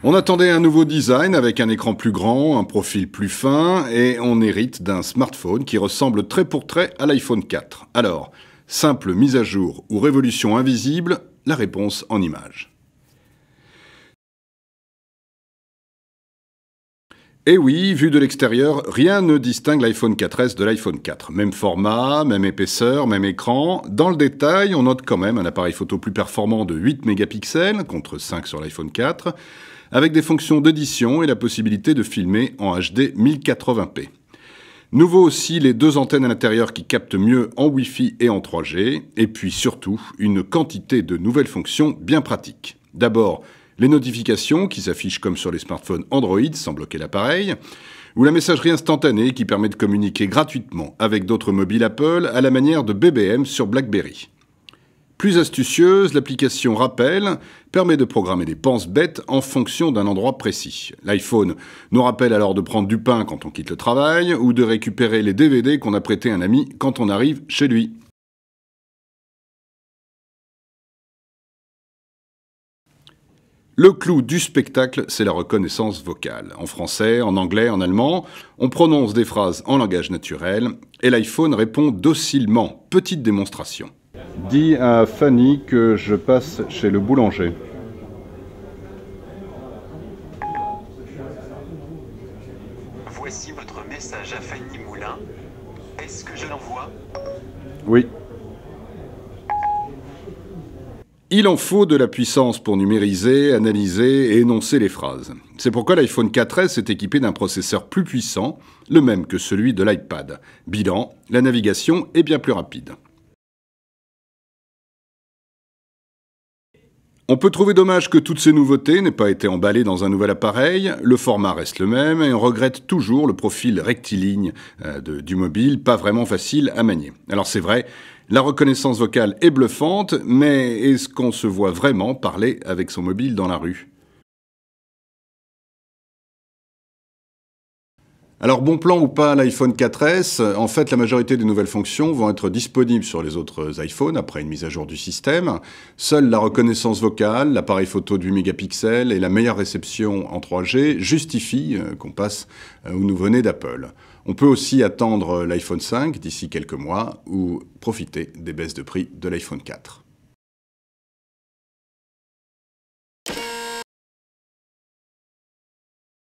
On attendait un nouveau design avec un écran plus grand, un profil plus fin, et on hérite d'un smartphone qui ressemble trait pour trait à l'iPhone 4. Alors, simple mise à jour ou révolution invisible, la réponse en images. Et oui, vu de l'extérieur, rien ne distingue l'iPhone 4S de l'iPhone 4. Même format, même épaisseur, même écran. Dans le détail, on note quand même un appareil photo plus performant de 8 mégapixels, contre 5 sur l'iPhone 4, avec des fonctions d'édition et la possibilité de filmer en HD 1080p. Nouveau aussi les deux antennes à l'intérieur qui captent mieux en Wi-Fi et en 3G, et puis surtout une quantité de nouvelles fonctions bien pratiques. D'abord, les notifications qui s'affichent comme sur les smartphones Android sans bloquer l'appareil, ou la messagerie instantanée qui permet de communiquer gratuitement avec d'autres mobiles Apple à la manière de BBM sur BlackBerry. Plus astucieuse, l'application Rappel permet de programmer des pense-bêtes en fonction d'un endroit précis. L'iPhone nous rappelle alors de prendre du pain quand on quitte le travail ou de récupérer les DVD qu'on a prêtés à un ami quand on arrive chez lui. Le clou du spectacle, c'est la reconnaissance vocale. En français, en anglais, en allemand, on prononce des phrases en langage naturel et l'iPhone répond docilement. Petite démonstration. Dis à Fanny que je passe chez le boulanger. Voici votre message à Fanny Moulin. Est-ce que je l'envoie? Oui. Il en faut de la puissance pour numériser, analyser et énoncer les phrases. C'est pourquoi l'iPhone 4S est équipé d'un processeur plus puissant, le même que celui de l'iPad. Bilan, la navigation est bien plus rapide. On peut trouver dommage que toutes ces nouveautés n'aient pas été emballées dans un nouvel appareil. Le format reste le même et on regrette toujours le profil rectiligne du mobile, pas vraiment facile à manier. Alors c'est vrai, la reconnaissance vocale est bluffante, mais est-ce qu'on se voit vraiment parler avec son mobile dans la rue ? Alors bon plan ou pas l'iPhone 4S, en fait la majorité des nouvelles fonctions vont être disponibles sur les autres iPhones après une mise à jour du système. Seule la reconnaissance vocale, l'appareil photo de 8 mégapixels et la meilleure réception en 3G justifient qu'on passe aux nouveau-nés d'Apple. On peut aussi attendre l'iPhone 5 d'ici quelques mois ou profiter des baisses de prix de l'iPhone 4.